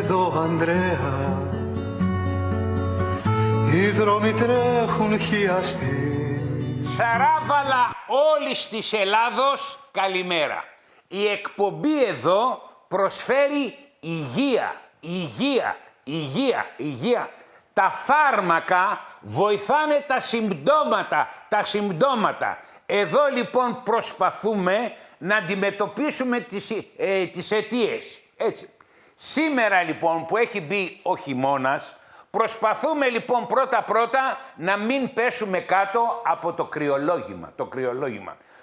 Εδώ Ανδρέα, οι δρόμοι τρέχουν χιαστοί. Σαράβαλα όλης της Ελλάδος, καλημέρα. Η εκπομπή εδώ προσφέρει υγεία, υγεία, υγεία, υγεία. Τα φάρμακα βοηθάνε τα συμπτώματα. Εδώ λοιπόν προσπαθούμε να αντιμετωπίσουμε τις αιτίες. Έτσι. Σήμερα λοιπόν που έχει μπει ο χειμώνας, προσπαθούμε λοιπόν πρώτα να μην πέσουμε κάτω από το κρυολόγημα.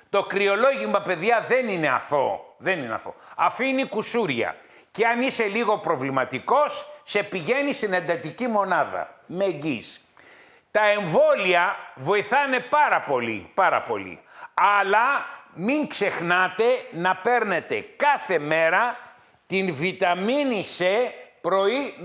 Το κρυολόγημα, παιδιά, δεν είναι αθώο. Αφήνει κουσούρια. Και αν είσαι λίγο προβληματικός, σε πηγαίνει στην εντατική μονάδα. Με εγγύηση. Τα εμβόλια βοηθάνε πάρα πολύ. Αλλά μην ξεχνάτε να παίρνετε κάθε μέρα την βιταμίνη C πρωί,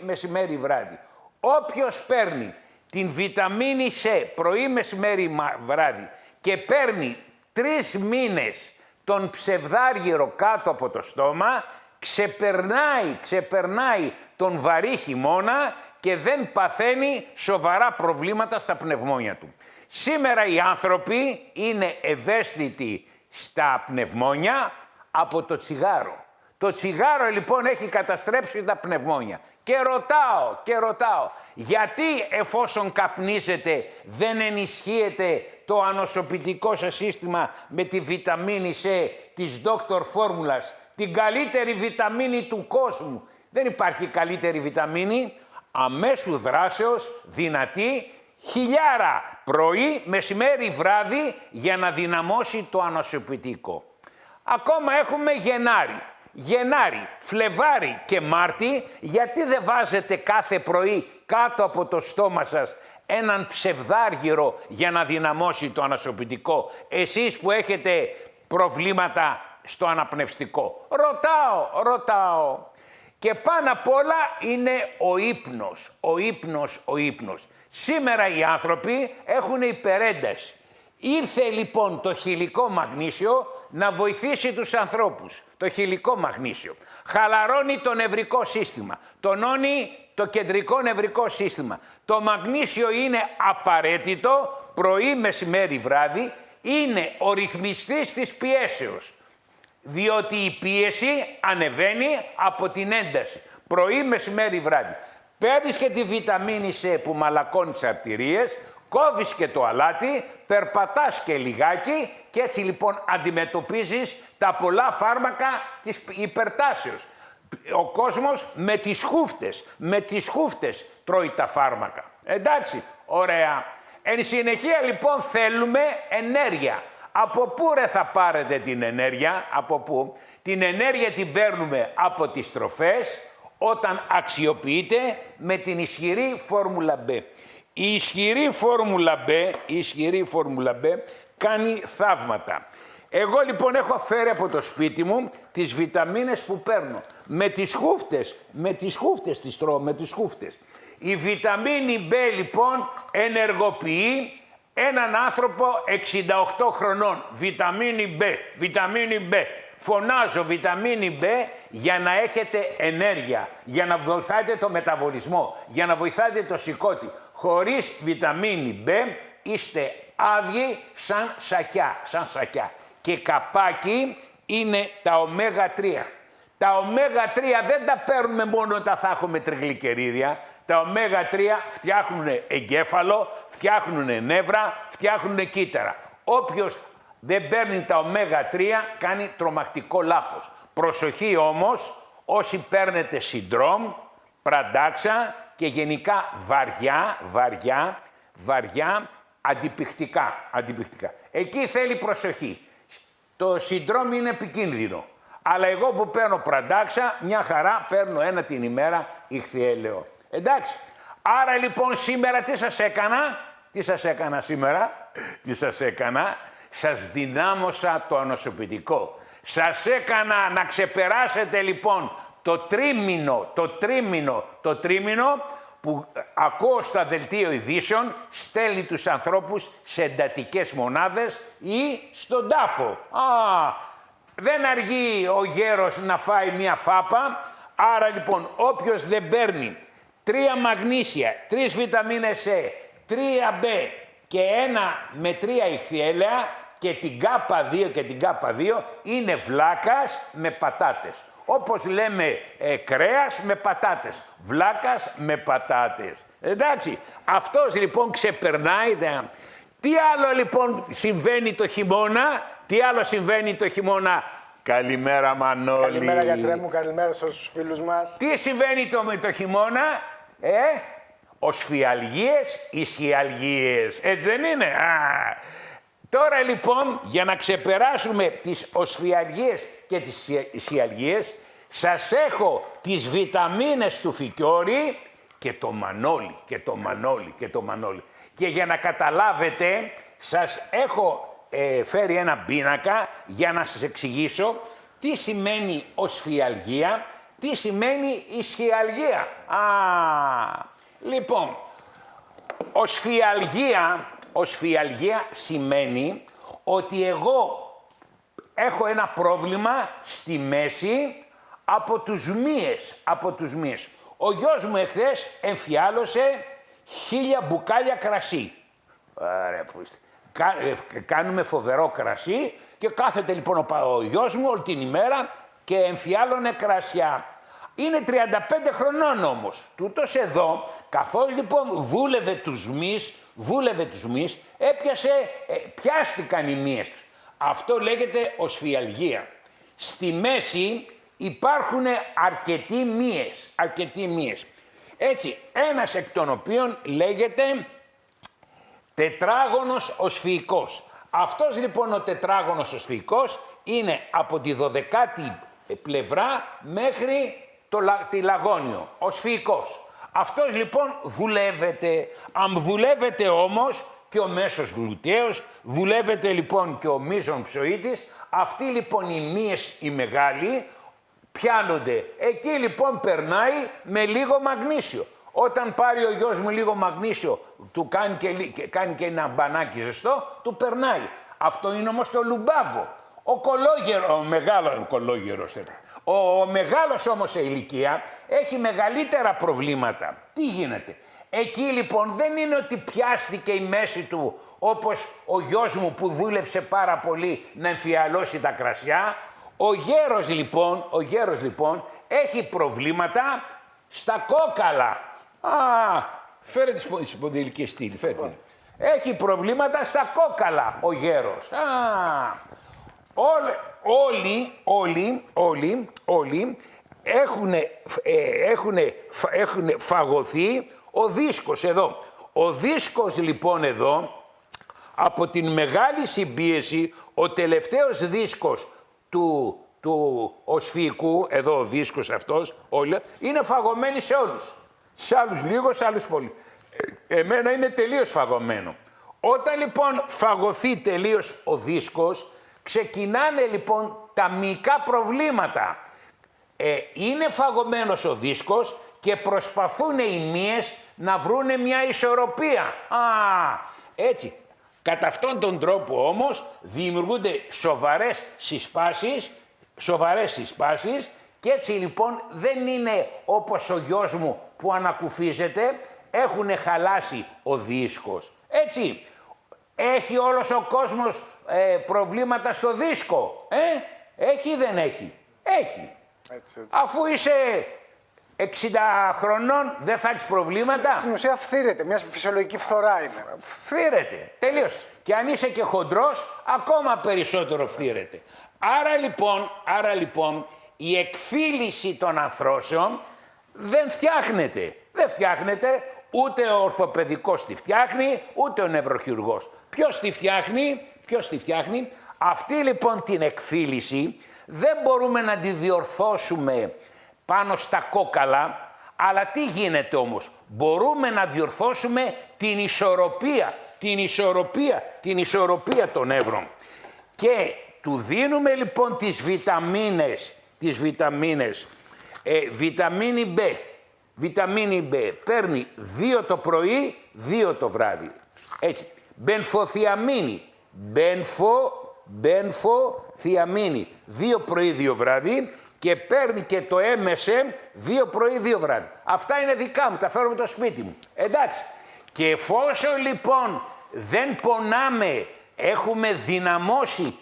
μεσημέρι, βράδυ. Όποιος παίρνει την βιταμίνη C πρωί, μεσημέρι, βράδυ και παίρνει 3 μήνες τον ψευδάργυρο κάτω από το στόμα, ξεπερνάει τον βαρύ χειμώνα και δεν παθαίνει σοβαρά προβλήματα στα πνευμόνια του. Σήμερα οι άνθρωποι είναι ευαίσθητοι στα πνευμόνια από το τσιγάρο. Το τσιγάρο λοιπόν έχει καταστρέψει τα πνευμόνια. Και ρωτάω, γιατί εφόσον καπνίζετε δεν ενισχύεται το ανοσοποιητικό σας σύστημα με τη βιταμίνη C της Dr. Φόρμουλας, την καλύτερη βιταμίνη του κόσμου? Δεν υπάρχει καλύτερη βιταμίνη, αμέσου δράσεως, δυνατή, χιλιάρα πρωί, μεσημέρι, βράδυ για να δυναμώσει το ανοσοποιητικό. Ακόμα έχουμε Γενάρη, Φλεβάρι και Μάρτι. Γιατί δεν βάζετε κάθε πρωί κάτω από το στόμα σας έναν ψευδάργυρο για να δυναμώσει το ανοσοποιητικό, εσείς που έχετε προβλήματα στο αναπνευστικό? Ρωτάω. Και πάνω απ' όλα είναι ο ύπνος. Σήμερα οι άνθρωποι έχουν υπερένταση. Ήρθε λοιπόν το χυλικό μαγνήσιο να βοηθήσει τους ανθρώπους. Το χυλικό μαγνήσιο χαλαρώνει το νευρικό σύστημα, τονώνει το κεντρικό νευρικό σύστημα. Το μαγνήσιο είναι απαραίτητο πρωί, μεσημέρι, βράδυ. Είναι ο ρυθμιστής της πιέσεως, διότι η πίεση ανεβαίνει από την ένταση. Πρωί, μεσημέρι, βράδυ. Παίρνεις και τη βιταμίνη C που μαλακώνει τις αρτηρίες, κόβεις και το αλάτι, περπατάς και λιγάκι και έτσι λοιπόν αντιμετωπίζεις τα πολλά φάρμακα της υπερτάσεως. Ο κόσμος με τις χούφτες τρώει τα φάρμακα. Εντάξει, ωραία. Εν συνεχεία λοιπόν θέλουμε ενέργεια. Από πού ρε θα πάρετε την ενέργεια? Από πού? Την ενέργεια την παίρνουμε από τις τροφές όταν αξιοποιείται με την ισχυρή φόρμουλα B. Η ισχυρή φόρμουλα B κάνει θαύματα. Εγώ λοιπόν έχω φέρει από το σπίτι μου τις βιταμίνες που παίρνω. Με τις χούφτες τις τρώω, με τις χούφτες. Η βιταμίνη B λοιπόν ενεργοποιεί έναν άνθρωπο 68 χρονών. Βιταμίνη B. Φωνάζω βιταμίνη B για να έχετε ενέργεια, για να βοηθάτε το μεταβολισμό, για να βοηθάτε το σηκώτη. Χωρίς βιταμίνη B είστε άδειοι σαν σακιά. Και καπάκι είναι τα ω3. Τα ω3 δεν τα παίρνουμε μόνο όταν θα έχουμε τριγλικερίδια. Τα ω3 φτιάχνουν εγκέφαλο, φτιάχνουν νεύρα, φτιάχνουν κύτταρα. Όποιος δεν παίρνει τα ω3 κάνει τρομακτικό λάθος. Προσοχή όμως, όσοι παίρνετε συντρόμ, πραντάξα και γενικά βαριά αντιπικτικά. Εκεί θέλει προσοχή. Το συντρόμ είναι επικίνδυνο. Αλλά εγώ που παίρνω πραντάξα, μια χαρά παίρνω ένα την ημέρα ηχθιέλαιο. Εντάξει. Άρα λοιπόν σήμερα τι σας έκανα? Σας δυνάμωσα το ανοσοποιητικό. Σας έκανα να ξεπεράσετε λοιπόν το τρίμηνο που ακούω στα δελτίο ειδήσεων, στέλνει τους ανθρώπους σε εντατικές μονάδες ή στον τάφο. δεν αργεί ο γέρος να φάει μια φάπα, άρα λοιπόν όποιος δεν παίρνει 3 μαγνήσια, 3 βιταμίνες C, 3 B και 1 με 3 ηχθιέλαια και την K2 και την K2 είναι βλάκας με πατάτες. Όπως λέμε κρέας με πατάτες, βλάκας με πατάτες. Εντάξει, αυτός λοιπόν ξεπερνάει. Τι άλλο λοιπόν συμβαίνει το χειμώνα, Καλημέρα Μανώλη. Καλημέρα γιατρέ μου, καλημέρα στους φίλους μας. Τι συμβαίνει το χειμώνα, οσφιαλγίες, ισχυαλγίες, έτσι δεν είναι? Τώρα λοιπόν, για να ξεπεράσουμε τις οσφιαλγίες και τις ισχυαλγίες, σας έχω τις βιταμίνες του φικιόρι και το μανόλι, και για να καταλάβετε, σας έχω φέρει ένα πίνακα για να σας εξηγήσω τι σημαίνει οσφιαλγία, τι σημαίνει ισχυαλγία. Λοιπόν, οσφιαλγία σημαίνει ότι εγώ έχω ένα πρόβλημα στη μέση από τους μύες. Ο γιος μου εχθές εμφιάλωσε 1000 μπουκάλια κρασί. Ωραία, που είστε. Κάνουμε φοβερό κρασί και κάθεται λοιπόν ο γιος μου όλη την ημέρα και εμφιάλωνε κρασιά. Είναι 35 χρονών όμως. Τούτος εδώ, καθώς λοιπόν βούλευε τους μυς, πιάστηκαν οι μύες τους. Αυτό λέγεται οσφιαλγία. Στη μέση υπάρχουν αρκετοί μύες. Έτσι, ένας εκ των οποίων λέγεται τετράγωνος οσφυϊκός. Αυτός λοιπόν ο τετράγωνος οσφυϊκός είναι από τη 12η πλευρά μέχρι τη λαγόνιο, οσφυϊκός. Αυτός λοιπόν δουλεύεται. Αν δουλεύεται όμως και ο μέσος γλουτέος, δουλεύεται λοιπόν και ο μείζων ψωίτης, αυτοί λοιπόν οι μύες οι μεγάλοι πιάνονται. Εκεί λοιπόν περνάει με λίγο μαγνήσιο. Όταν πάρει ο γιος μου λίγο μαγνήσιο, του κάνει και ένα μπανάκι ζεστό, του περνάει. Αυτό είναι όμως το λουμπάγκο. Ο μεγάλος όμως σε ηλικία έχει μεγαλύτερα προβλήματα. Τι γίνεται? Εκεί λοιπόν δεν είναι ότι πιάστηκε η μέση του όπως ο γιος μου που δούλεψε πάρα πολύ να εμφιαλώσει τα κρασιά. Ο γέρος λοιπόν έχει προβλήματα στα κόκαλα. Φέρε τη σπονδυλική στήλη, φέρτε. Έχει προβλήματα στα κόκαλα ο γέρος. Όλοι έχουν φαγωθεί ο δίσκος εδώ. Ο δίσκος λοιπόν εδώ, από την μεγάλη συμπίεση, ο τελευταίος δίσκος του οσφυϊκού, εδώ ο δίσκος αυτός, είναι φαγωμένοι σε όλους. Σε άλλους λίγο, σε άλλους πολύ. Εμένα είναι τελείως φαγωμένο. Όταν λοιπόν φαγωθεί τελείως ο δίσκος, ξεκινάνε λοιπόν τα μυϊκά προβλήματα. Είναι φαγωμένος ο δίσκος και προσπαθούν οι μύες να βρούνε μια ισορροπία. Έτσι. Κατά αυτόν τον τρόπο όμως δημιουργούνται σοβαρές συσπάσεις και έτσι λοιπόν δεν είναι όπως ο γιος μου που ανακουφίζεται, έχουν χαλάσει ο δίσκος. Έτσι. Έχει όλος ο κόσμος προβλήματα στο δίσκο. Έχει ή δεν έχει? Έχει. Έτσι. Αφού είσαι 60 χρονών δεν θα έχεις προβλήματα. Στην ουσία φθήρεται, μια φυσιολογική φθορά είναι. Φθήρεται, τελείως. Και αν είσαι και χοντρός, ακόμα περισσότερο φθήρεται. Άρα λοιπόν, η εκφύλιση των αρθρώσεων δεν φτιάχνεται. Δεν φτιάχνεται, ούτε ο ορθοπαιδικός τη φτιάχνει, ούτε ο νευροχειρουργός. Ποιος τη φτιάχνει? Αυτή λοιπόν την εκφύλιση δεν μπορούμε να τη διορθώσουμε πάνω στα κόκαλα, αλλά τι γίνεται όμως? Μπορούμε να διορθώσουμε την ισορροπία των νεύρων. Και του δίνουμε λοιπόν τις βιταμίνες. Βιταμίνη B παίρνει 2 το πρωί, 2 το βράδυ. Έτσι. Μπενφοθιαμίνη. μπενφοθιαμίνη 2 πρωί 2 βράδυ και παίρνει και το MSM 2 πρωί 2 βράδυ. Αυτά είναι δικά μου, τα φέρω με το σπίτι μου. Εντάξει. Και εφόσον λοιπόν δεν πονάμε, έχουμε δυναμώσει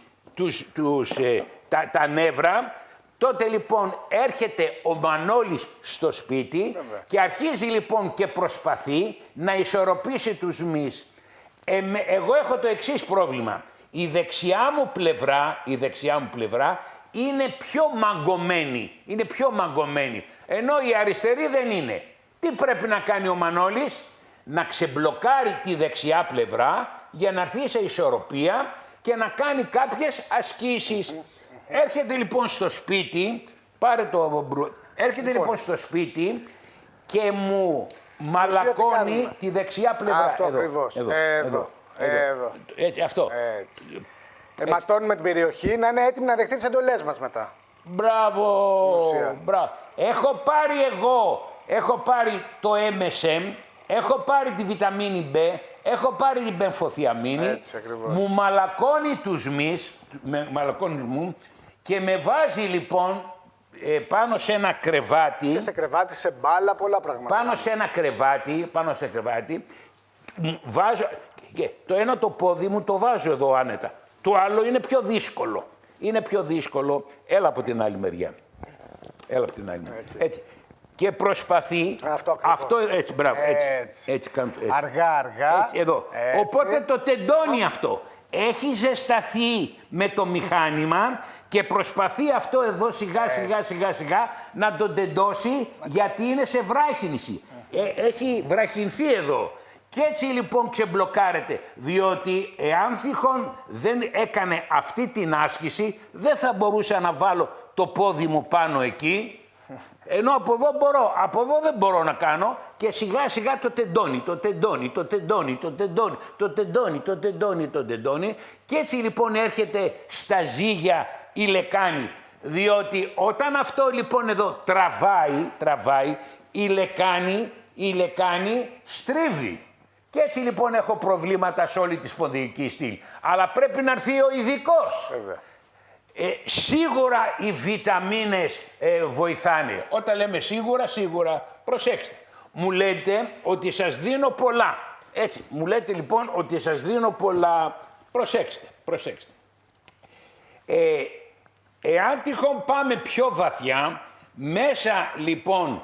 τα νεύρα, τότε λοιπόν έρχεται ο Μανώλης στο σπίτι και αρχίζει λοιπόν και προσπαθεί να ισορροπήσει τους μυς. Εγώ έχω το εξής πρόβλημα. Η δεξιά μου πλευρά είναι πιο μαγκωμένη. Ενώ η αριστερή δεν είναι. Τι πρέπει να κάνει ο Μανώλης? Να ξεμπλοκάρει τη δεξιά πλευρά για να έρθει σε ισορροπία και να κάνει κάποιες ασκήσεις. Έρχεται λοιπόν στο σπίτι, λοιπόν στο σπίτι και μου μαλακώνει τη δεξιά πλευρά. Αυτό ακριβώς. Εδώ. Έτσι, αυτό. Έτσι. Αιματώνουμε την περιοχή να είναι έτοιμη να δεχτεί τις εντολές μας μετά. Μπράβο. Έχω πάρει το MSM, έχω πάρει τη βιταμίνη B, έχω πάρει την μπενφοθιαμίνη, μου μαλακώνει τους μυς, και με βάζει λοιπόν πάνω σε ένα κρεβάτι. Και σε κρεβάτι, σε μπάλα, πολλά πράγματα. Πάνω σε κρεβάτι, βάζω, και το ένα το πόδι μου το βάζω εδώ άνετα. Το άλλο είναι πιο δύσκολο. Έλα από την άλλη μεριά. Έτσι. Και προσπαθεί. Αυτό έτσι, μπράβο. Έτσι κάνω. Αργά. Έτσι, εδώ. Έτσι. Οπότε το τεντώνει αυτό. Έχει ζεσταθεί με το μηχάνημα και προσπαθεί αυτό εδώ σιγά να τον τεντώσει, γιατί είναι σε βράχυνση. Έχει βραχυνθεί εδώ. Και έτσι λοιπόν ξεμπλοκάρεται, διότι εάν τυχόν δεν έκανε αυτή την άσκηση, δεν θα μπορούσα να βάλω το πόδι μου πάνω εκεί, ενώ από εδώ δεν μπορώ να κάνω, και σιγά σιγά το τεντώνει, και έτσι λοιπόν έρχεται στα ζύγια η λεκάνη, διότι όταν αυτό λοιπόν εδώ τραβάει, η λεκάνη στρίβει. Και έτσι λοιπόν έχω προβλήματα σε όλη τη σπονδυλική στήλη. Αλλά πρέπει να έρθει ο ειδικός. Σίγουρα οι βιταμίνες βοηθάνε. Όταν λέμε σίγουρα, προσέξτε. Μου λέτε ότι σας δίνω πολλά. Έτσι, μου λέτε λοιπόν ότι σας δίνω πολλά. Προσέξτε. Εάν τυχόν πάμε πιο βαθιά, μέσα λοιπόν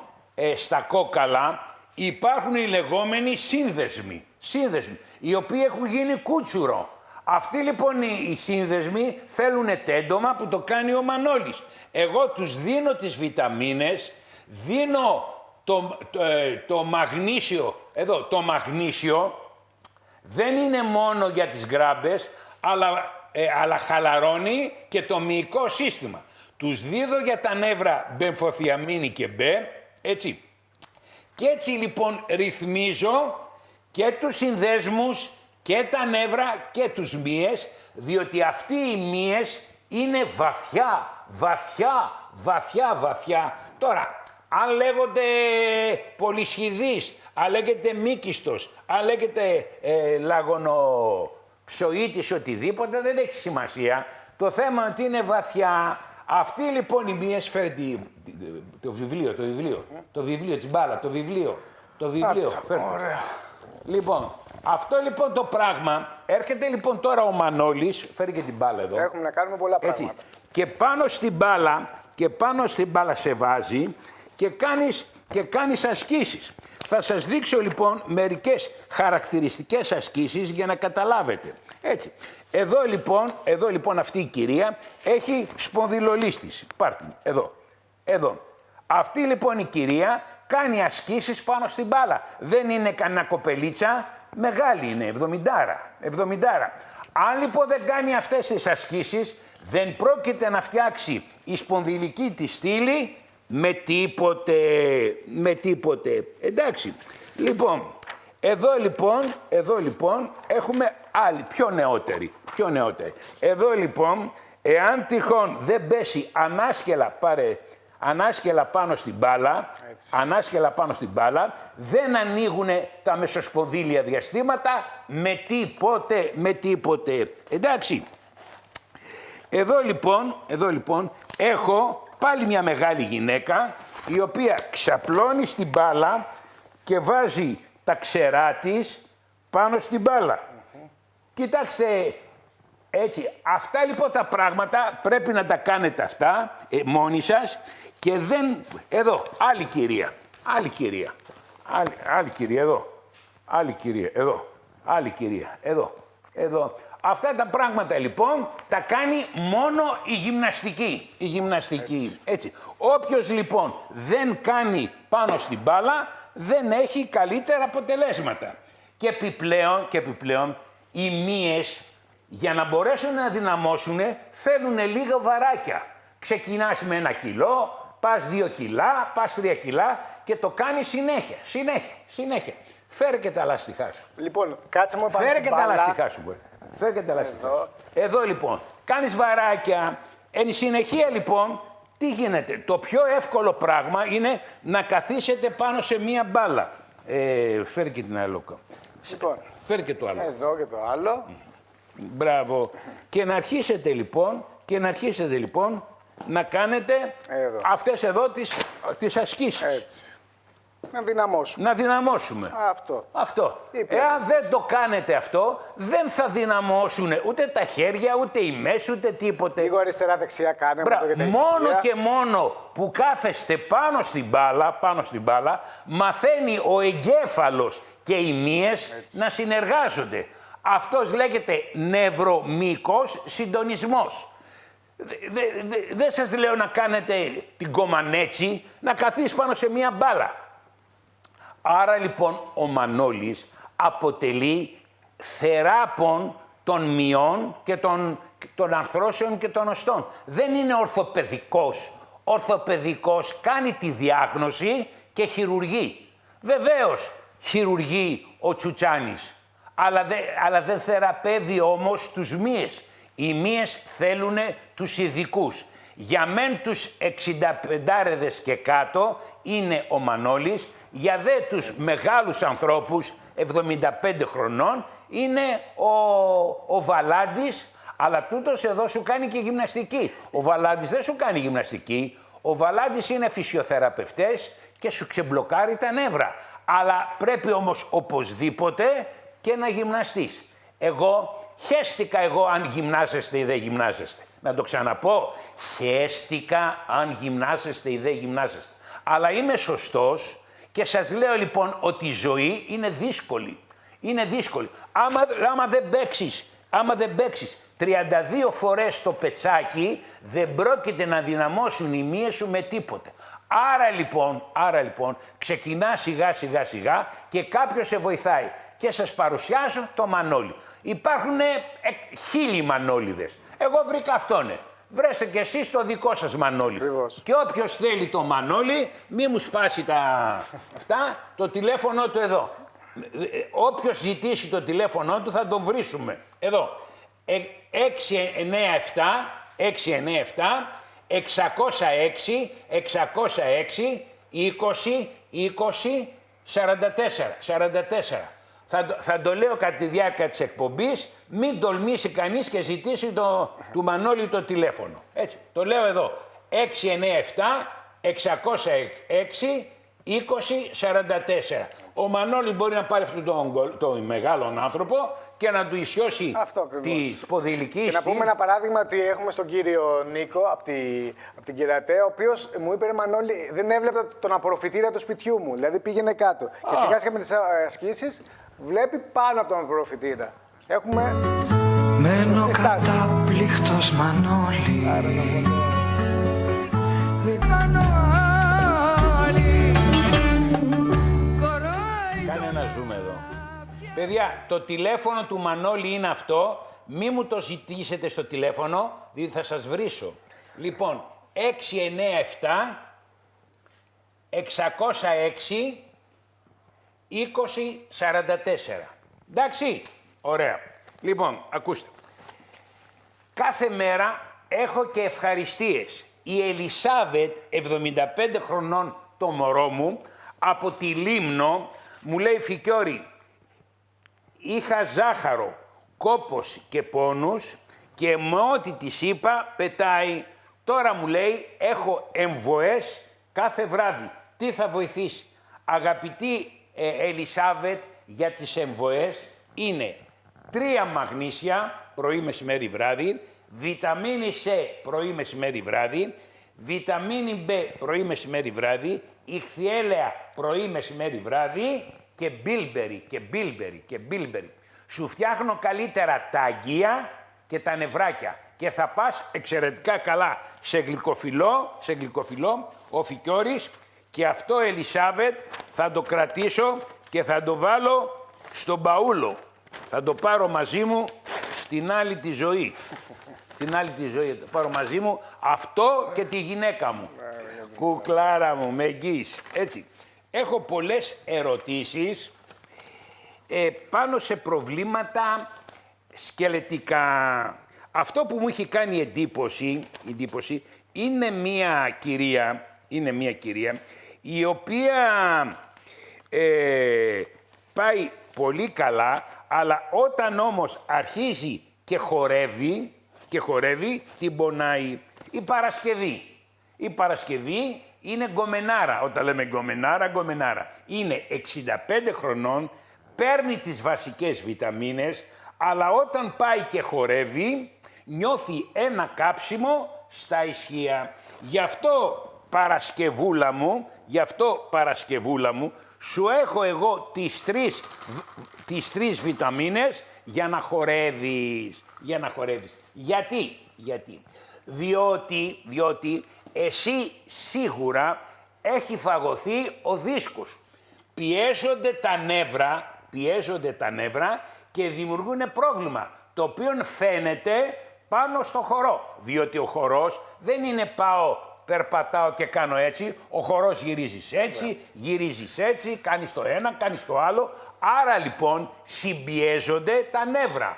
στα κόκαλα, υπάρχουν οι λεγόμενοι σύνδεσμοι, οι οποίοι έχουν γίνει κούτσουρο. Αυτοί λοιπόν οι σύνδεσμοι θέλουν τέντομα που το κάνει ο Μανώλης. Εγώ τους δίνω τις βιταμίνες, δίνω το μαγνήσιο, εδώ το μαγνήσιο δεν είναι μόνο για τις γκράμπες, αλλά χαλαρώνει και το μυϊκό σύστημα. Τους δίδω για τα νεύρα μπενφοθιαμίνη και μπε, έτσι. Και έτσι λοιπόν ρυθμίζω και τους συνδέσμους και τα νεύρα και τους μύες, διότι αυτοί οι μύες είναι βαθιά. Τώρα, αν λέγονται πολυσχηδής, αν λέγεται μύκιστος, αν λέγεται λαγονοψοίτης, οτιδήποτε, δεν έχει σημασία. Το θέμα είναι ότι είναι βαθιά. Αυτή λοιπόν η μύες φέρνει το βιβλίο της μπάλα, το βιβλίο. Ωραία. Λοιπόν, αυτό λοιπόν το πράγμα, έρχεται λοιπόν τώρα ο Μανώλης, φέρει και την μπάλα εδώ. Έχουμε να κάνουμε πολλά πράγματα. Και πάνω στην μπάλα σε βάζει και κάνεις ασκήσεις. Θα σας δείξω λοιπόν μερικές χαρακτηριστικές ασκήσεις για να καταλάβετε. Έτσι. Εδώ λοιπόν αυτή η κυρία έχει σπονδυλολίσθηση. Πάρτε εδώ. Αυτή λοιπόν η κυρία κάνει ασκήσεις πάνω στην μπάλα. Δεν είναι κανένα κοπελίτσα, μεγάλη είναι, 70. Αν λοιπόν δεν κάνει αυτές τις ασκήσεις, δεν πρόκειται να φτιάξει η σπονδυλική της στήλη με τίποτε. Εντάξει. Λοιπόν, εδώ λοιπόν έχουμε άλλη, πιο νεότερη. Εδώ λοιπόν, εάν τυχόν δεν πέσει ανάσκελα πάνω στην μπάλα, δεν ανοίγουν τα μεσοσπονδύλια διαστήματα με τίποτε. Εντάξει. Εδώ λοιπόν έχω πάλι μια μεγάλη γυναίκα η οποία ξαπλώνει στην μπάλα και βάζει τα ξερά της πάνω στην μπάλα. Κοιτάξτε, έτσι, αυτά λοιπόν τα πράγματα πρέπει να τα κάνετε αυτά μόνοι σας και δεν... Εδώ, άλλη κυρία, άλλη κυρία, άλλη κυρία εδώ, άλλη κυρία εδώ, άλλη κυρία εδώ, εδώ. Αυτά τα πράγματα λοιπόν τα κάνει μόνο η γυμναστική. Η γυμναστική, έτσι. Όποιος λοιπόν δεν κάνει πάνω στην μπάλα δεν έχει καλύτερα αποτελέσματα. Και επιπλέον οι μύες για να μπορέσουν να δυναμώσουν θέλουν λίγα βαράκια. Ξεκινάς με 1 κιλό, πας 2 κιλά, πας 3 κιλά και το κάνεις συνέχεια. Φέρε και τα λάστιχά σου. Λοιπόν, κάτσε μου πάνω Φέρε στην και τα μπάλα. λάστιχά σου. Φέρε και τα λάστιχά σου. Εδώ λοιπόν, κάνεις βαράκια. Εν συνεχεία λοιπόν, τι γίνεται. Το πιο εύκολο πράγμα είναι να καθίσετε πάνω σε μία μπάλα. Φέρε και την άλλη. Λοιπόν, Φέρε και το άλλο. εδώ και το άλλο. Μπράβο. Και να αρχίσετε λοιπόν, να κάνετε Εδώ. αυτές εδώ τις ασκήσεις. Έτσι. Να δυναμώσουμε. Να δυναμώσουμε. Αυτό. Εάν δεν το κάνετε αυτό, δεν θα δυναμώσουν ούτε τα χέρια, ούτε οι μέσεις, ούτε τίποτε. Λίγο αριστερά-δεξιά κάνε. Μόνο και μόνο που κάθεστε πάνω στην μπάλα, μαθαίνει ο εγκέφαλος και οι μύες να συνεργάζονται. Αυτός λέγεται νευρομυϊκός συντονισμός. Δεν σας λέω να κάνετε την κομμανέτσι, να καθίσεις πάνω σε μία μπάλα. Άρα λοιπόν ο Μανώλης αποτελεί θεράπον των μειών και των αρθρώσεων και των οστών. Δεν είναι ορθοπαιδικός. Ορθοπαιδικός κάνει τη διάγνωση και χειρουργεί. Βεβαίως χειρουργεί ο Τσουτσάνης, αλλά δεν θεραπεύει όμως τους μύες. Οι μύες θέλουν τους ειδικούς. Για μεν τους 65 και κάτω είναι ο Μανώλης, για δε τους μεγάλους ανθρώπους 75 χρονών είναι ο Βαλάντης, αλλά τούτος εδώ σου κάνει και γυμναστική. Ο Βαλάντης δεν σου κάνει γυμναστική, ο Βαλάντης είναι φυσιοθεραπευτές και σου ξεμπλοκάρει τα νεύρα. Αλλά πρέπει όμως οπωσδήποτε και να γυμναστείς. Χαίστηκα εγώ αν γυμνάζεστε ή δεν γυμνάζεστε. Να το ξαναπώ, χαίστηκα αν γυμνάζεστε ή δεν γυμνάζεστε. Αλλά είμαι σωστός και σας λέω λοιπόν ότι η ζωή είναι δύσκολη. Είναι δύσκολη. Άμα δεν παίξεις 32 φορές το πετσάκι, δεν πρόκειται να δυναμώσουν οι μύες σου με τίποτε. Άρα λοιπόν, ξεκινά σιγά και κάποιος σε βοηθάει. Και σας παρουσιάζω το Μανώλη. Υπάρχουν 1000 Μανώλιδες. Εγώ βρήκα αυτόν. Βρέστε κι εσείς το δικό σας Μανώλη. Ακριβώς. Και όποιος θέλει το Μανώλη, μη μου σπάσει αυτά, το τηλέφωνο του εδώ. Όποιος ζητήσει το τηλέφωνο του θα τον βρίσκουμε. Εδώ. 697-606-606-20-44. Θα το λέω κατά τη διάρκεια της εκπομπής, μην τολμήσει κανείς και ζητήσει του Μανώλη το τηλέφωνο. Έτσι, το λέω εδώ. 697-606-20-44. Ο Μανώλη μπορεί να πάρει αυτόν τον μεγάλον άνθρωπο και να του ισιώσει τη σποδηλική. Και να πούμε ένα παράδειγμα ότι έχουμε στον κύριο Νίκο από την Κερατέα, ο οποίος μου είπε: Μανώλη, δεν έβλεπα τον απορροφητήρα του σπιτιού μου. Δηλαδή πήγαινε κάτω. Και σιγά σιγά με τις ασκήσεις βλέπει πάνω από τον απορροφητήρα. Έχουμε. Μένω καταπλήκτος Μανώλη. Κάνε ένα zoom εδώ. Παιδιά, το τηλέφωνο του Μανώλη είναι αυτό. Μη μου το ζητήσετε στο τηλέφωνο, διότι θα σας βρίσω. Λοιπόν, 697-606 20-44. Εντάξει, ωραία. Λοιπόν, ακούστε. Κάθε μέρα έχω και ευχαριστίες. Η Ελισάβετ, 75 χρονών το μωρό μου, από τη Λίμνο, μου λέει: Φικιόρη, είχα ζάχαρο, κόπος και πόνους και με ό,τι της είπα πετάει. Τώρα μου λέει έχω εμβοές κάθε βράδυ. Τι θα βοηθήσει? Αγαπητή Ελισάβετ, για τις εμβοές είναι 3 μαγνήσια πρωί, μεσημέρι, βράδυ, βιταμίνη C πρωί, μεσημέρι, βράδυ, βιταμίνη B πρωί, μεσημέρι, βράδυ, ιχθυέλαια πρωί, μεσημέρι, βράδυ και μπίλμπερι και μπίλμπερι και μπίλμπερι. Σου φτιάχνω καλύτερα τα αγγεία και τα νευράκια και θα πας εξαιρετικά καλά σε γλυκοφυλλό, ο Φικιώρης, και αυτό, Ελισάβετ, θα το κρατήσω και θα το βάλω στον μπαούλο. Θα το πάρω μαζί μου στην άλλη τη ζωή. Στην άλλη τη ζωή θα το πάρω μαζί μου αυτό και τη γυναίκα μου. Κουκλάρα μου, με εγγύης. Έτσι. Έχω πολλές ερωτήσεις πάνω σε προβλήματα σκελετικά. Αυτό που μου έχει κάνει εντύπωση είναι μια κυρία η οποία πάει πολύ καλά, αλλά όταν όμως αρχίζει και χορεύει, την πονάει η Παρασκευή. Είναι γκομενάρα. Όταν λέμε γκομενάρα. Είναι 65 χρονών, παίρνει τις βασικές βιταμίνες, αλλά όταν πάει και χορεύει, νιώθει ένα κάψιμο στα ισχύα. Γι' αυτό Παρασκευούλα μου, σου έχω εγώ τις τρεις βιταμίνες για να χορεύεις. Γιατί? Διότι εσύ σίγουρα έχει φαγωθεί ο δίσκος. Πιέζονται τα νεύρα και δημιουργούν πρόβλημα, το οποίο φαίνεται πάνω στο χορό. Διότι ο χορός δεν είναι περπατάω και κάνω έτσι. Ο χορός γυρίζεις έτσι, κάνεις το ένα, κάνεις το άλλο. Άρα λοιπόν συμπιέζονται τα νεύρα.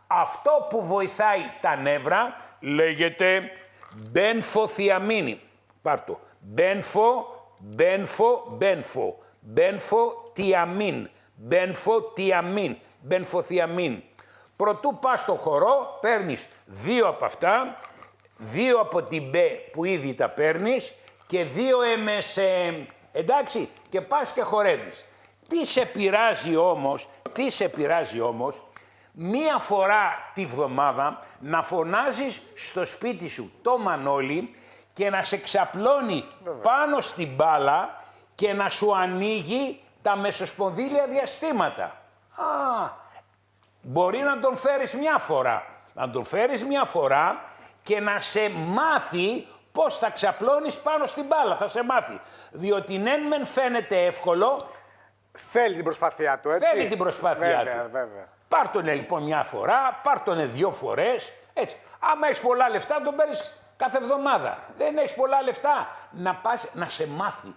Αυτό που βοηθάει τα νεύρα λέγεται μπενφοθιαμίνη. Πάρ' το. Μπενφοθιαμίν. Προτού πας στο χορό, παίρνεις 2 από αυτά, 2 από την B που ήδη τα παίρνεις και 2 MSM. Εντάξει, και πας και χορεύεις. Τι σε πειράζει όμως, μία φορά τη βδομάδα να φωνάζεις στο σπίτι σου το Μανώλη και να σε ξαπλώνει πάνω στην μπάλα και να σου ανοίγει τα μεσοσπονδύλια διαστήματα. Μπορεί να τον φέρεις μια φορά, και να σε μάθει πώς θα ξαπλώνεις πάνω στην μπάλα. Θα σε μάθει. Διότι ναι, μεν φαίνεται εύκολο. Θέλει την προσπάθειά του, έτσι. Θέλει την προσπάθειά του. Βέβαια. Πάρ' τον λοιπόν μια φορά, πάρ' τον 2 φορές. Έτσι. Άμα έχεις πολλά λεφτά, τον παίρνεις κάθε εβδομάδα. Δεν έχεις πολλά λεφτά, να πας να σε μάθει.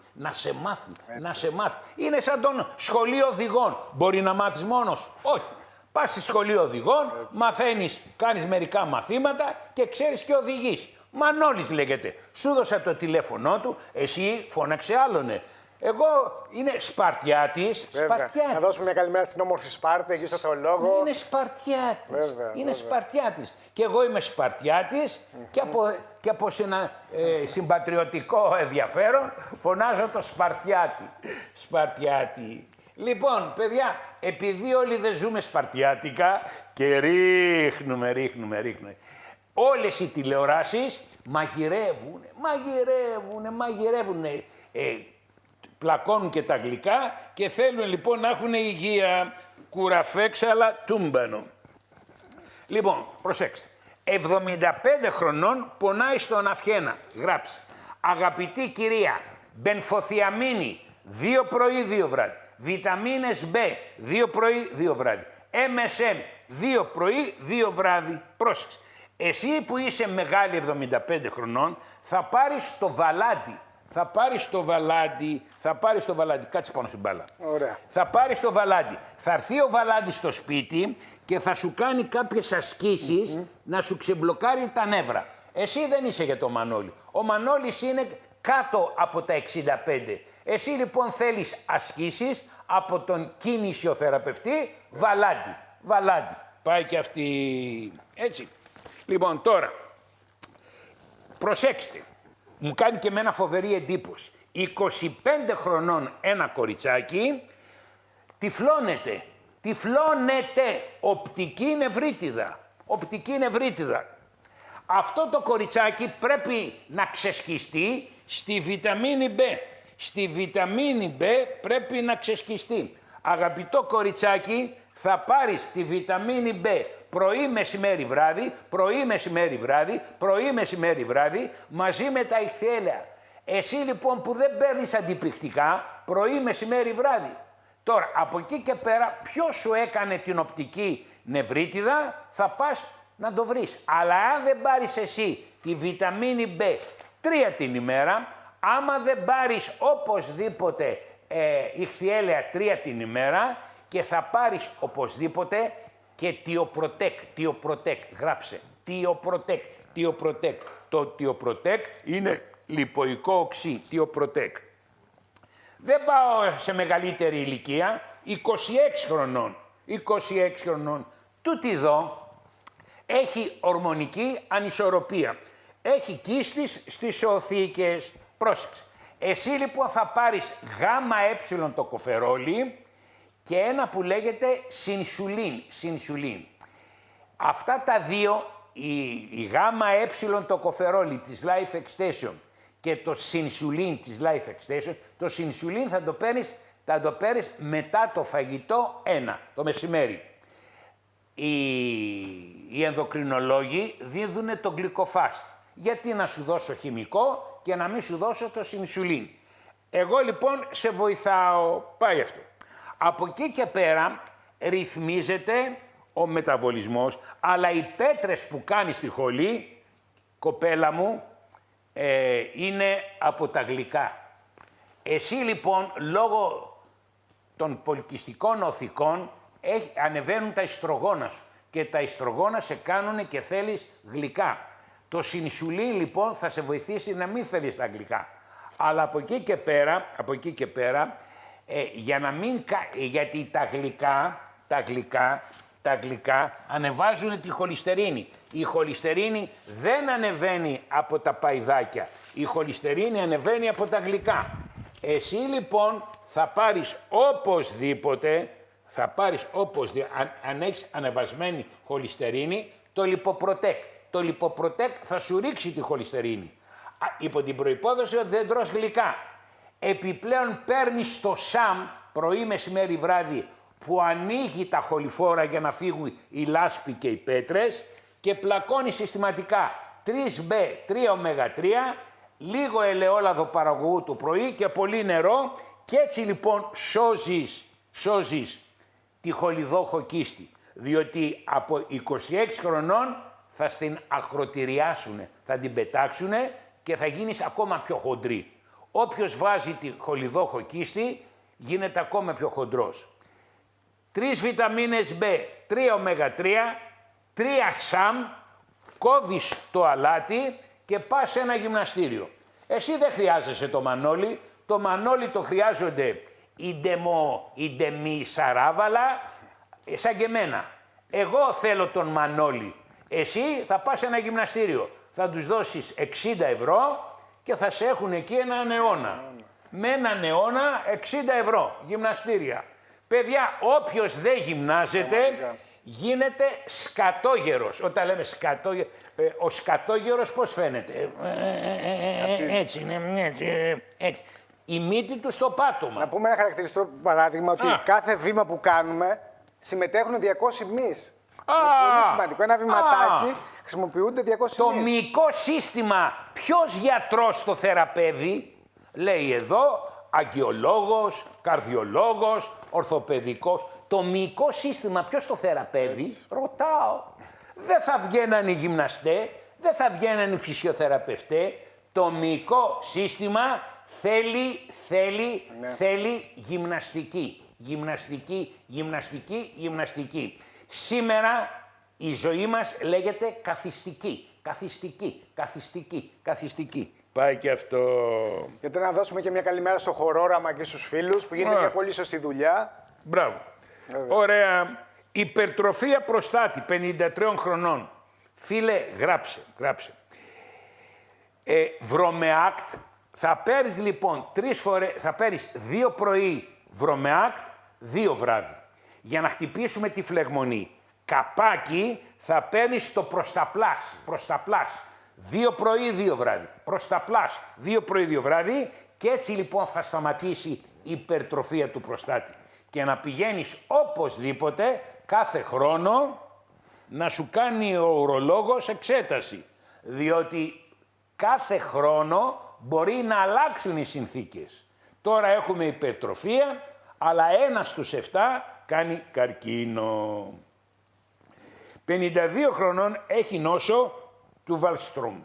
Είναι σαν τον σχολείο οδηγών. Μπορεί να μάθεις μόνος? Όχι. Πας στη σχολείο οδηγών, μαθαίνεις, κάνεις μερικά μαθήματα και ξέρεις και οδηγείς. Μανώλης λέγεται. Σου δώσα το τηλέφωνό του, εσύ φώναξε άλλονε. Εγώ είναι Σπαρτιάτης. Να δώσουμε μια καλημέρα στην όμορφη Σπάρτη, εκεί στο θεολόγο. Είναι Σπαρτιάτης. Και εγώ είμαι Σπαρτιάτης και από ένα συμπατριωτικό ενδιαφέρον φωνάζω το Σπαρτιάτη. Λοιπόν, παιδιά, επειδή όλοι δεν ζούμε σπαρτιάτικα και ρίχνουμε. Όλες οι τηλεοράσεις μαγειρεύουν. Πλακώνουν και τα γλυκά και θέλουν λοιπόν να έχουν υγεία. Κουραφέξαλα τούμπανο. Λοιπόν, προσέξτε. 75 χρονών πονάει στον αυχένα. Γράψε. Αγαπητή κυρία, μπενφοθιαμίνη, 2 πρωί, 2 βράδυ. Βιταμίνες B, 2 πρωί, 2 βράδυ. MSM, 2 πρωί, 2 βράδυ. Πρόσεξε. Εσύ που είσαι μεγάλη 75 χρονών, θα πάρεις το βαλάντι. Κάτσε πάνω στην μπάλα. Ωραία. Θα πάρεις το βαλάντι. Θα έρθει ο βαλάντι στο σπίτι και θα σου κάνει κάποιες ασκήσεις να σου ξεμπλοκάρει τα νεύρα. Εσύ δεν είσαι για το Μανώλη. Ο Μανώλης είναι κάτω από τα 65. Εσύ λοιπόν θέλεις ασκήσεις από τον κινησιοθεραπευτή βαλάντι. Πάει και αυτή έτσι. Λοιπόν, τώρα, προσέξτε, μου κάνει και εμένα φοβερή εντύπωση. 25 χρονών ένα κοριτσάκι τυφλώνεται, οπτική νευρίτιδα, Αυτό το κοριτσάκι πρέπει να ξεσχιστεί στη βιταμίνη B. Στη βιταμίνη B πρέπει να ξεσχιστεί. Αγαπητό κοριτσάκι, θα πάρεις τη βιταμίνη B πρωί, μεσημέρι, βράδυ, πρωί, μεσημέρι, βράδυ, μαζί με τα ηχθιέλαια. Εσύ λοιπόν που δεν παίρνεις αντιπληκτικά, πρωί, μεσημέρι, βράδυ. Τώρα, από εκεί και πέρα, ποιος σου έκανε την οπτική νευρίτιδα, θα πας να το βρεις. Αλλά αν δεν πάρεις εσύ τη βιταμίνη B 3 την ημέρα, άμα δεν πάρεις οπωσδήποτε ηχθιέλαια 3 την ημέρα και θα πάρεις οπωσδήποτε και Τιοπροτέκ, γράψε, Τιοπροτέκ. Το Τιοπροτέκ είναι λιποϊκό οξύ, Τιοπροτέκ. Δεν πάω σε μεγαλύτερη ηλικία, 26 χρονών. Τούτη εδώ έχει ορμονική ανισορροπία. Έχει κίστης στις οθήκες. Πρόσεξε. Εσύ λοιπόν θα πάρεις γάμα το κοφερόλι και ένα που λέγεται συνσουλίν. Αυτά τα δύο, η γάμα το κοφερόλι της Life Extension και το συνσουλίν της Life Extension, το συνσουλίν θα το παίρνεις μετά το φαγητό 1, το μεσημέρι. Οι ενδοκρινολόγοι δίδουν το γλυκοφάστ. Γιατί να σου δώσω χημικό και να μην σου δώσω το συνσουλίν. Εγώ λοιπόν σε βοηθάω, πάει αυτό. Από εκεί και πέρα ρυθμίζεται ο μεταβολισμός, αλλά οι πέτρες που κάνεις στη χολή, κοπέλα μου, είναι από τα γλυκά. Εσύ λοιπόν, λόγω των πολυκυστικών οθικών, ανεβαίνουν τα ιστρογόνα σου και τα ιστρογόνα σε κάνουν και θέλεις γλυκά. Το συνσουλίν λοιπόν θα σε βοηθήσει να μην θέλεις τα γλυκά. Αλλά από εκεί και πέρα, για να μην, γιατί τα γλυκά ανεβάζουν τη χολυστερίνη. Η χολυστερίνη δεν ανεβαίνει από τα παϊδάκια. Η χολυστερίνη ανεβαίνει από τα γλυκά. Εσύ λοιπόν θα πάρεις οπωσδήποτε, αν έχεις ανεβασμένη χολυστερίνη, το λιποπροτέκ. Το λιποπροτέκ θα σου ρίξει τη χολυστερίνη. Υπό την προϋπόθεση ότι δεν τρως γλυκά. Επιπλέον παίρνεις το ΣΑΜ πρωί, μεσημέρι, βράδυ, που ανοίγει τα χοληφόρα για να φύγουν οι λάσποι και οι πέτρες και πλακώνεις συστηματικά 3B, 3ω3, λίγο ελαιόλαδο παραγωγού το πρωί και πολύ νερό και έτσι λοιπόν σώζεις τη χολιδόχο κίστη. Διότι από 26 χρονών θα στην ακροτηριάσουνε, θα την πετάξουνε και θα γίνεις ακόμα πιο χοντρή. Όποιος βάζει τη χολιδόχο κίστη γίνεται ακόμα πιο χοντρός. 3 βιταμίνες B, 3ω3, 3 ΣΑΜ, κόβεις το αλάτι και πας σε ένα γυμναστήριο. Εσύ δεν χρειάζεσαι το μανόλι, το μανόλι το χρειάζονται οι ντεμισαράβαλα, σαν και εμένα. Εγώ θέλω τον μανόλι. Εσύ θα πας σε ένα γυμναστήριο, θα τους δώσεις 60 ευρώ και θα σε έχουν εκεί έναν αιώνα. Με έναν αιώνα 60 ευρώ, γυμναστήρια. Παιδιά, όποιος δεν γυμνάζεται γίνεται σκατόγερος. Όταν λέμε σκατόγερος, ο σκατόγερος πώς φαίνεται. Έτσι είναι, έτσι. Η μύτη του στο πάτωμα. Να πούμε ένα χαρακτηριστικό παράδειγμα ότι κάθε βήμα που κάνουμε συμμετέχουν 200 μυς. Είναι πολύ σημαντικό. Ένα βηματάκι χρησιμοποιούνται 200 μυς. Το μυϊκό σύστημα, ποιος γιατρός το θεραπεύει, λέει εδώ, αγκιολόγος, καρδιολόγος, ορθοπαιδικός. Το μυϊκό σύστημα ποιος το θεραπεύει, έτσι. Ρωτάω. Δεν θα βγαίναν οι γυμναστές, δεν θα βγαίναν οι φυσιοθεραπευτές. Το μυϊκό σύστημα θέλει γυμναστική. Σήμερα η ζωή μας λέγεται καθιστική. Πάει και αυτό. Γιατί να δώσουμε και μια καλημέρα στο χορόραμα και στους φίλους που γίνεται μια πολύ σωστή δουλειά. Μπράβο. Ωραία. Υπερτροφία προστάτη 53 χρονών. Φίλε, γράψε. Βρομεάκτ, θα παίρνεις λοιπόν 3 φορές, θα παίρνεις 2 πρωί βρομεάκτ, 2 βράδυ. Για να χτυπήσουμε τη φλεγμονή. Καπάκι θα παίρνεις το προσταπλάς. 2 πρωί, 2 βράδυ. Προσταπλάς, 2 πρωί, 2 βράδυ. Και έτσι λοιπόν θα σταματήσει η υπερτροφία του προστάτη. Και να πηγαίνεις οπωσδήποτε κάθε χρόνο να σου κάνει ο ουρολόγος εξέταση. Διότι κάθε χρόνο μπορεί να αλλάξουν οι συνθήκες. Τώρα έχουμε υπερτροφία, αλλά 1 στους 7 κάνει καρκίνο. 52 χρονών έχει νόσο του Βαλστρούμ.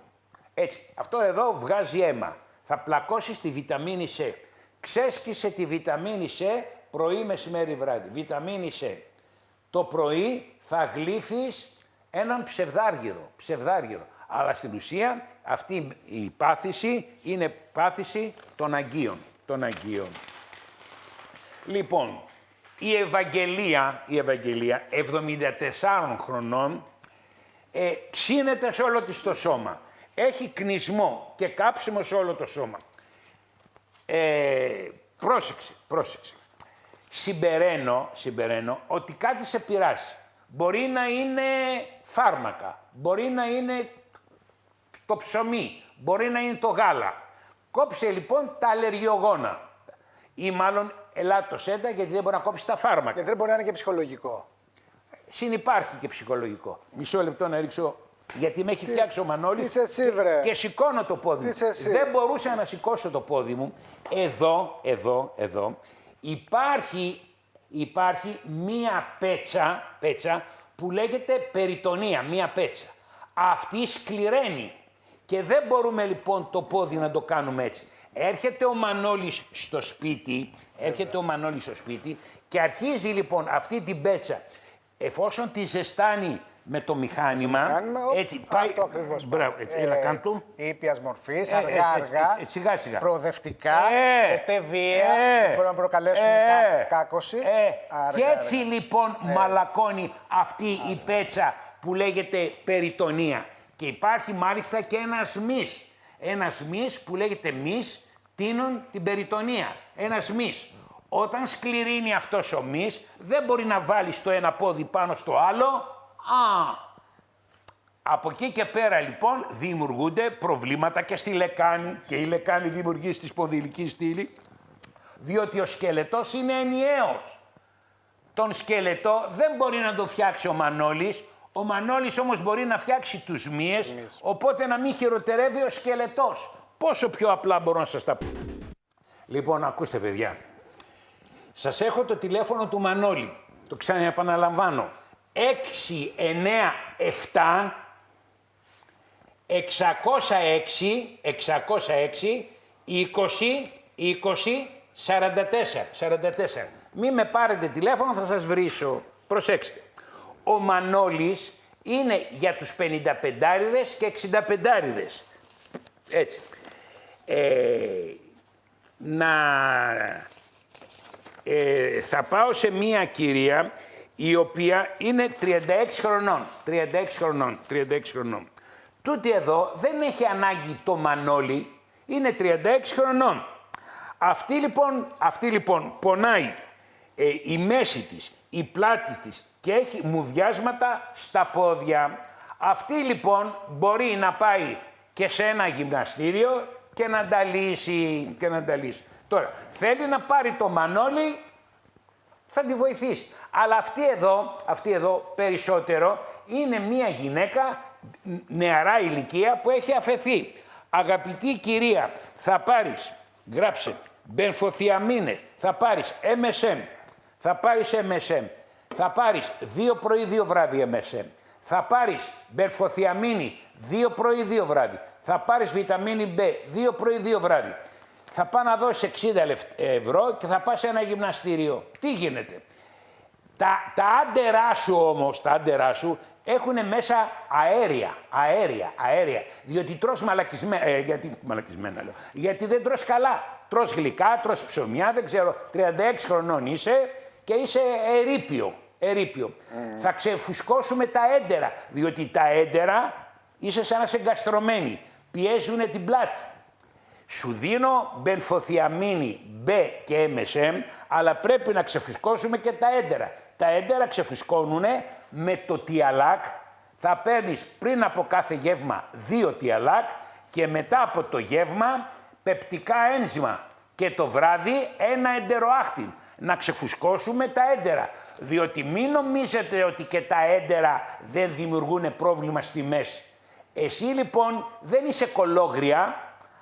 Έτσι, αυτό εδώ βγάζει αίμα. Θα πλακώσεις τη βιταμίνη C. Ξέσκισε τη βιταμίνη C πρωί, μεσημέρι, βράδυ. Βιταμίνη C. Το πρωί θα γλύφεις έναν ψευδάργυρο. Αλλά στην ουσία αυτή η πάθηση είναι πάθηση των Αγγείων. Λοιπόν, η Ευαγγελία 74 χρονών ξύνεται σε όλο της το σώμα. Έχει κνισμό και κάψιμο σε όλο το σώμα. Πρόσεξε. Συμπεραίνω ότι κάτι σε πειράσει. Μπορεί να είναι φάρμακα, μπορεί να είναι το ψωμί, μπορεί να είναι το γάλα. Κόψε λοιπόν τα αλλεργιογόνα. Ή μάλλον ελάττωσέ τα γιατί δεν μπορεί να κόψει τα φάρμακα. Γιατί δεν μπορεί να είναι και ψυχολογικό. Συνυπάρχει και ψυχολογικό. Μισό λεπτό να ρίξω, γιατί με έχει φτιάξει ο Μανώλης και σηκώνω το πόδι μου. Δεν μπορούσα να σηκώσω το πόδι μου. Εδώ υπάρχει μία πέτσα που λέγεται περιτονία, μία πέτσα. Αυτή σκληραίνει και δεν μπορούμε λοιπόν το πόδι να το κάνουμε έτσι. Έρχεται ο Μανώλης στο σπίτι, και αρχίζει λοιπόν αυτή την πέτσα, εφόσον τη ζεστάνει με το μηχάνημα, έτσι πάει. Αυτό ακριβώς. Μπράβο, έτσι, έλα κάντου. Ήπιας μορφής, αργά-αργά, σιγά-σιγά. προοδευτικά, επεβία, μπορεί να προκαλέσουν κάκωση. Και έτσι λοιπόν μαλακώνει αυτή η πέτσα που λέγεται περιτονία. Και υπάρχει μάλιστα και ένας μυς που λέγεται μυς τείνουν την περιτονία. Ένας μυς. Όταν σκληρύνει αυτός ο μυς, δεν μπορεί να βάλει το ένα πόδι πάνω στο άλλο. Από εκεί και πέρα λοιπόν δημιουργούνται προβλήματα και στη λεκάνη. Και η λεκάνη δημιουργεί στη σπονδυλική στήλη. Διότι ο σκελετός είναι ενιαίος. Τον σκελετό δεν μπορεί να το φτιάξει ο Μανώλης. Ο Μανώλης όμως μπορεί να φτιάξει τους μύες, οπότε να μην χειροτερεύει ο σκελετός. Πόσο πιο απλά μπορώ να σας τα πω. Λοιπόν, ακούστε παιδιά. Σας έχω το τηλέφωνο του Μανώλη. Το ξαναεπαναλαμβάνω. 697 606 20 44. Μη με πάρετε τηλέφωνο, θα σας βρίσω. Προσέξτε. Ο Μανώλης είναι για τους 55άριδες και 65άριδες. Έτσι. Θα πάω σε μία κυρία η οποία είναι 36 χρονών. Τούτη εδώ δεν έχει ανάγκη το Μανώλη, είναι 36 χρονών. Αυτή λοιπόν πονάει η μέση της, η πλάτη της και έχει μουδιάσματα στα πόδια. Αυτή λοιπόν μπορεί να πάει και σε ένα γυμναστήριο και να τα λύσει. Τώρα, θέλει να πάρει το Μανώλη, θα τη βοηθήσει. Αλλά αυτή εδώ περισσότερο είναι μια γυναίκα νεαρά ηλικία που έχει αφαιθεί. Αγαπητή κυρία, θα πάρεις, γράψε, μπενφοθιαμίνες, θα πάρεις MSM, θα πάρεις 2 πρωί 2 βράδυ MSM, θα πάρεις μπενφοθιαμίνη 2 πρωί 2 βράδυ, θα πάρεις βιταμίνη B 2 πρωί 2 βράδυ. Θα πάει να δώσεις 60 ευρώ και θα πας σε ένα γυμναστήριο. Τι γίνεται? Τα άντερά σου έχουν μέσα αέρια. Διότι τρως γιατί δεν τρως καλά. Τρως γλυκά, τρως ψωμιά, δεν ξέρω, 36 χρονών είσαι και είσαι ερείπιο. ερείπιο. Θα ξεφουσκώσουμε τα έντερα, διότι τα έντερα είσαι σαν να σε εγκαστρωμένοι, πιέζουν την πλάτη. Σου δίνω μπενφοθιαμίνη, B και MSM, αλλά πρέπει να ξεφουσκώσουμε και τα έντερα. Τα έντερα ξεφουσκώνουν με το τιαλάκ. Θα παίρνεις πριν από κάθε γεύμα 2 τιαλάκ και μετά από το γεύμα πεπτικά ένζημα. Και το βράδυ ένα εντεροάχτιν. Να ξεφουσκώσουμε τα έντερα. Διότι μην νομίζετε ότι και τα έντερα δεν δημιουργούν πρόβλημα στη μέση. Εσύ λοιπόν δεν είσαι κολόγρια,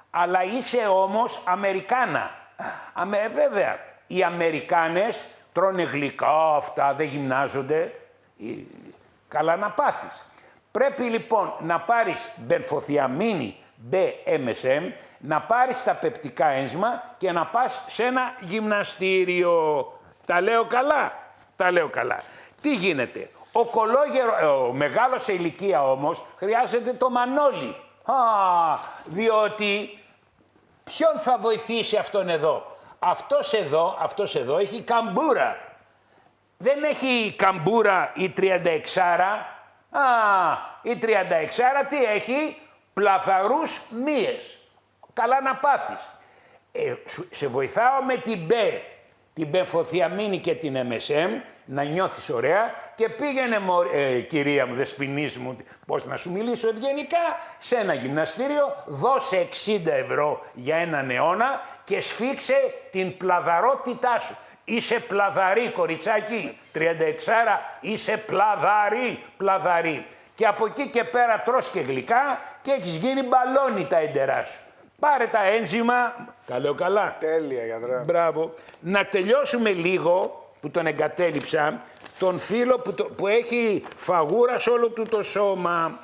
αλλά είσαι όμως Αμερικάνα. Βέβαια, οι Αμερικάνες τρώνε γλυκά αυτά, δεν γυμνάζονται. Καλά να πάθεις. Πρέπει λοιπόν να πάρεις μπενφοθιαμίνη BMSM, να πάρεις τα πεπτικά ένζημα και να πας σε ένα γυμναστήριο. Τα λέω καλά, τα λέω καλά. Τι γίνεται, ο μεγάλος σε ηλικία όμως χρειάζεται το μανόλι. Διότι ποιον θα βοηθήσει αυτόν εδώ. Αυτός εδώ έχει καμπούρα. Δεν έχει καμπούρα η 36άρα. Η 36άρα τι έχει, πλαθαρούς μύες. Καλά να πάθεις. Σε βοηθάω με την B, την μπενφοθιαμίνη και την MSM, να νιώθεις ωραία και πήγαινε, κυρία μου, δεσποινής μου, πώς να σου μιλήσω ευγενικά, σε ένα γυμναστήριο, δώσε 60 ευρώ για έναν αιώνα και σφίξε την πλαδαρότητά σου. Είσαι πλαδαρή, κοριτσάκι, 36άρα, είσαι πλαδαρή. Και από εκεί και πέρα τρως και γλυκά και έχεις γίνει μπαλόνι τα έντερά σου. Πάρε τα ένζημα, τα λέω καλά. Τέλεια, γιατρέ. Μπράβο. Να τελειώσουμε λίγο, που τον εγκατέλειψα, τον φίλο που έχει φαγούρα σε όλο του το σώμα.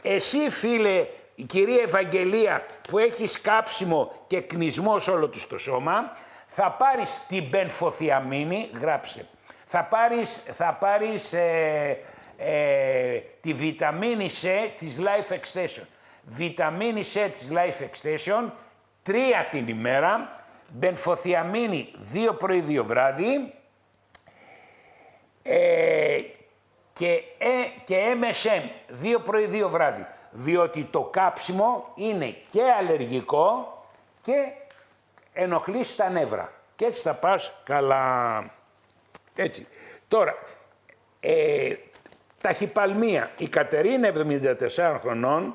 Εσύ, φίλε, η κυρία Ευαγγελία, που έχει κάψιμο και κνισμό σε όλο του το σώμα, θα πάρεις την μπενφοθιαμίνη, γράψε. Θα πάρεις τη βιταμίνη C της Life Extension. Βιταμίνη C της Life Extension, 3 την ημέρα, μπενφοθιαμίνη 2 πρωί 2 βράδυ και MSM 2 πρωί 2 βράδυ. Διότι το κάψιμο είναι και αλλεργικό και ενοχλείς τα νεύρα. Και έτσι θα πας καλά. Έτσι. Τώρα, ταχυπαλμία. Η Κατερίνα, 74 χρονών,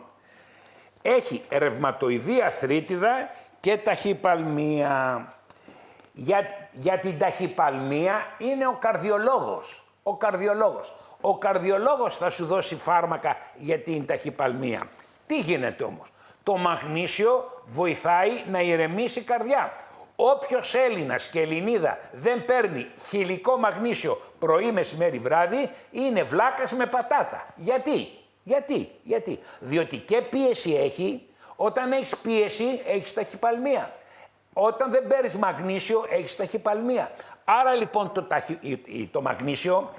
έχει ρευματοειδή αρθρίτιδα και ταχυπαλμία. Για την ταχυπαλμία είναι ο καρδιολόγος. Ο καρδιολόγος θα σου δώσει φάρμακα για την ταχυπαλμία. Τι γίνεται όμως. Το μαγνήσιο βοηθάει να ηρεμήσει η καρδιά. Όποιος Έλληνας και Ελληνίδα δεν παίρνει χυλικό μαγνήσιο πρωί, μεσημέρι, βράδυ, είναι βλάκας με πατάτα. Γιατί. Διότι και πίεση έχει, όταν έχεις πίεση έχεις ταχυπαλμία. Όταν δεν παίρνεις μαγνήσιο έχεις ταχυπαλμία. Άρα λοιπόν το μαγνήσιο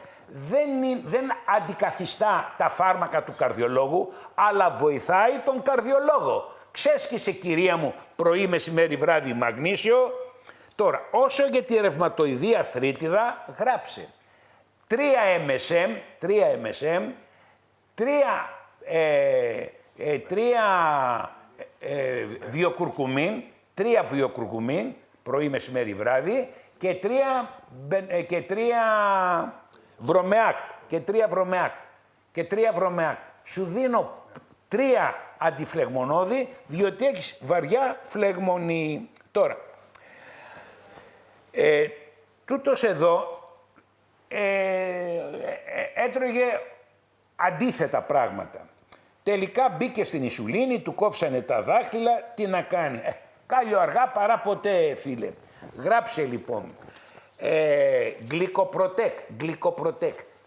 δεν αντικαθιστά τα φάρμακα του καρδιολόγου, αλλά βοηθάει τον καρδιολόγο. Ξέσκησε, κυρία μου, πρωί, μεσημέρι, βράδυ μαγνήσιο. Τώρα, όσο για τη ρευματοειδή αρθρίτιδα, γράψε 3 MSM, 3 βιοκουρκουμίν, 3 βιοκουρκουμίν, πρωί, μεσημέρι, βράδυ και 3 βρωμεάκτ και 3 βρωμεάκτ. Σου δίνω 3 αντιφλεγμονώδη, διότι έχεις βαριά φλεγμονή. Τώρα, τούτος εδώ έτρωγε αντίθετα πράγματα. Τελικά μπήκε στην ινσουλίνη, του κόψανε τα δάχτυλα, τι να κάνει. Κάλλιο αργά παρά ποτέ, φίλε. Γράψε λοιπόν, γλυκοπροτέκ.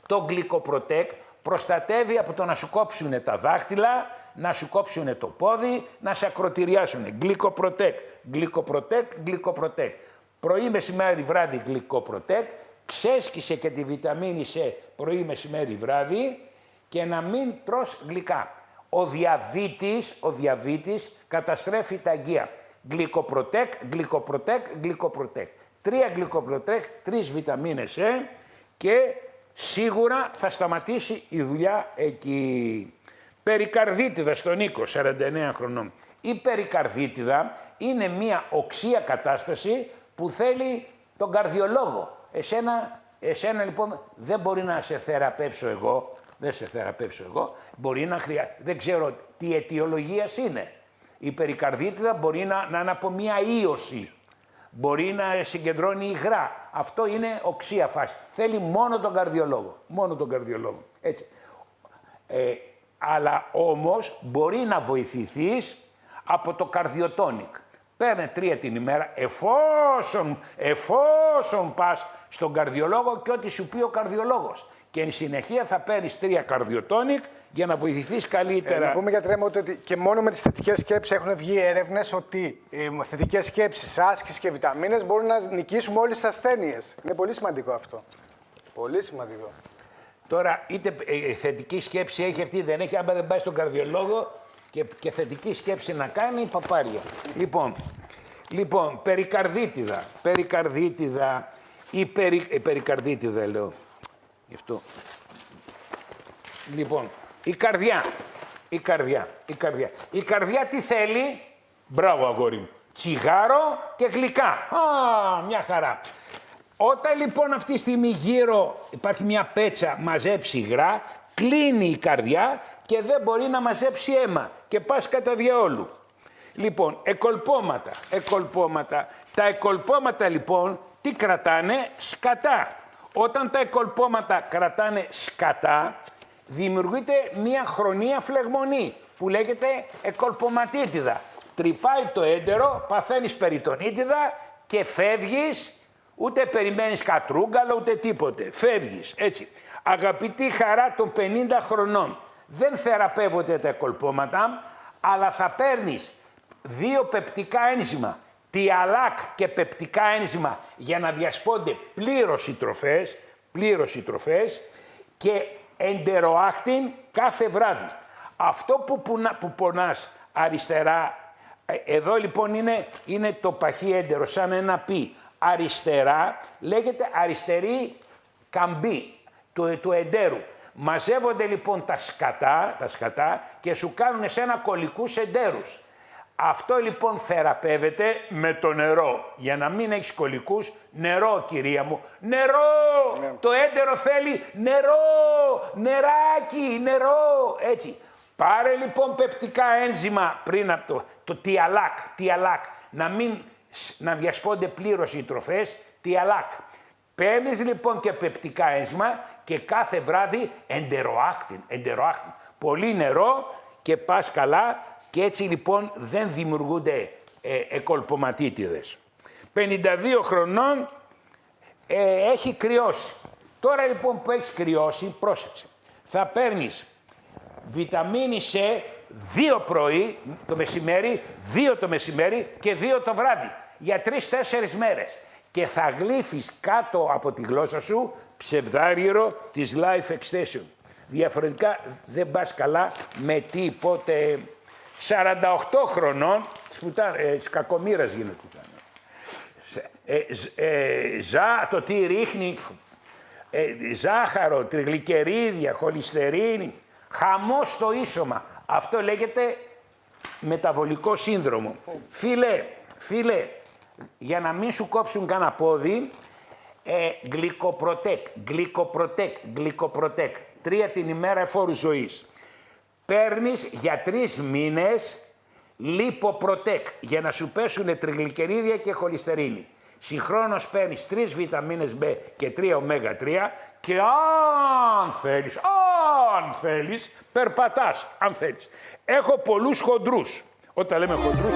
Το γλυκοπροτέκ προστατεύει από το να σου κόψουν τα δάχτυλα, να σου κόψουν το πόδι, να σε ακροτηριάσουν. Γλυκοπροτέκ. Πρωί, μεσημέρι, βράδυ γλυκοπροτέκ. Ξέσκησε και τη βιταμίνη C πρωί, μεσημέρι, βράδυ και να μην τρως γλυκά. Ο διαβήτης καταστρέφει τα αγκία. Γλυκοπροτέκ. 3 γλυκοπροτέκ, 3 βιταμίνες C και σίγουρα θα σταματήσει η δουλειά εκεί. Περικαρδίτιδα στον Νίκο, 49 χρονών. Η περικαρδίτιδα είναι μια οξία κατάσταση που θέλει τον καρδιολόγο. Εσένα λοιπόν δεν μπορεί να σε θεραπεύσω εγώ, δεν σε θεραπεύσω εγώ, μπορεί να χρειάζεται, δεν ξέρω τι αιτιολογίας είναι. Η περικαρδίτιδα μπορεί να είναι από μια ίωση, μπορεί να συγκεντρώνει υγρά. Αυτό είναι οξία φάση. Θέλει μόνο τον καρδιολόγο, μόνο τον καρδιολόγο. Έτσι. Αλλά όμως μπορεί να βοηθηθείς από το καρδιοτόνικ. Παίρνε 3 την ημέρα, εφόσον πας στον καρδιολόγο και ό,τι σου πει ο καρδιολόγος. Και εν συνεχεία θα παίρνεις 3 καρδιοτόνικ για να βοηθηθείς καλύτερα. Να πούμε για τρέμα ότι και μόνο με τις θετικές σκέψεις έχουν βγει έρευνες ότι θετικές σκέψεις, άσκηση και βιταμίνες μπορούν να νικήσουμε όλες τις ασθένειες. Είναι πολύ σημαντικό αυτό. Πολύ σημαντικό. Τώρα, είτε θετική σκέψη έχει αυτή, δεν έχει, άμα δεν πάει στον καρδιολόγο και θετική σκέψη να κάνει, παπάρια. Λοιπόν, περικαρδίτιδα, περικαρδίτιδα λέω. Γι' αυτό. Λοιπόν, η καρδιά τι θέλει, μπράβο αγόρι μου, τσιγάρο και γλυκά. Μια χαρά. Όταν λοιπόν αυτή τη στιγμή γύρω υπάρχει μια πέτσα μαζέψει υγρά, κλείνει η καρδιά και δεν μπορεί να μαζέψει αίμα και πας κατά διαόλου. Λοιπόν, εκολπώματα. Τα εκολπώματα λοιπόν τι κρατάνε, σκατά. Όταν τα εκολπώματα κρατάνε σκατά, δημιουργείται μια χρονία φλεγμονή που λέγεται εκολπωματίτιδα. Τρυπάει το έντερο, παθαίνεις περιτονίτιδα και φεύγεις. Ούτε περιμένεις κατρούγκαλο, ούτε τίποτε. Φεύγεις, έτσι. Αγαπητή χαρά των 50 χρονών. Δεν θεραπεύονται τα εκολπώματα, αλλά θα παίρνεις 2 πεπτικά ένζημα, τιαλάκ και πεπτικά ένζημα, για να διασπώνται πλήρως οι τροφές και εντεροάχτην κάθε βράδυ. Αυτό που πονάς αριστερά, εδώ λοιπόν είναι το παχύ έντερο, σαν ένα πι. Αριστερά λέγεται αριστερή καμπή του εντέρου. Μαζεύονται λοιπόν τα σκατά και σου κάνουν εσένα κολικούς εντέρους. Αυτό λοιπόν θεραπεύεται με το νερό. Για να μην έχεις κολικούς, νερό κυρία μου. Νερό! Ναι. Το έντερο θέλει νερό! Νεράκι! Νερό! Έτσι. Πάρε λοιπόν πεπτικά ένζημα πριν από το τιαλάκ. Να διασπώνται πλήρως οι τροφές, τιαλάκ. Παίρνεις λοιπόν και πεπτικά ένζημα και κάθε βράδυ εντεροάχτην. Πολύ νερό και πας καλά και έτσι λοιπόν δεν δημιουργούνται εκολπωματίτιδες. 52 χρονών έχει κρυώσει. Τώρα λοιπόν που έχεις κρυώσει, πρόσεξε. Θα παίρνεις βιταμίνη C 2 πρωί το μεσημέρι, 2 το μεσημέρι και 2 το βράδυ. Για 3-4 μέρες. Και θα γλύφεις κάτω από τη γλώσσα σου ψευδάριερο της Life Extension. Διαφορετικά δεν πας καλά με τίποτε. 48 χρονών, κακομοίρας γίνεται. Το τι ρίχνει, ζάχαρο, τριγλικερίδια, χολυστερίνη, χαμός στο ίσωμα. Αυτό λέγεται μεταβολικό σύνδρομο. Φίλε, για να μην σου κόψουν κανένα πόδι, γλυκοπροτέκ, 3 την ημέρα εφόρου ζωής. Παίρνεις για 3 μήνες λιποπροτέκ, για να σου πέσουν τριγλικερίδια και χολυστερίνη. Συγχρόνως παίρνεις 3 βιταμίνες B και 3 ω3 και αν θέλεις, περπατάς, αν θέλεις. Έχω πολλούς χοντρούς. Όταν λέμε χοντρούς...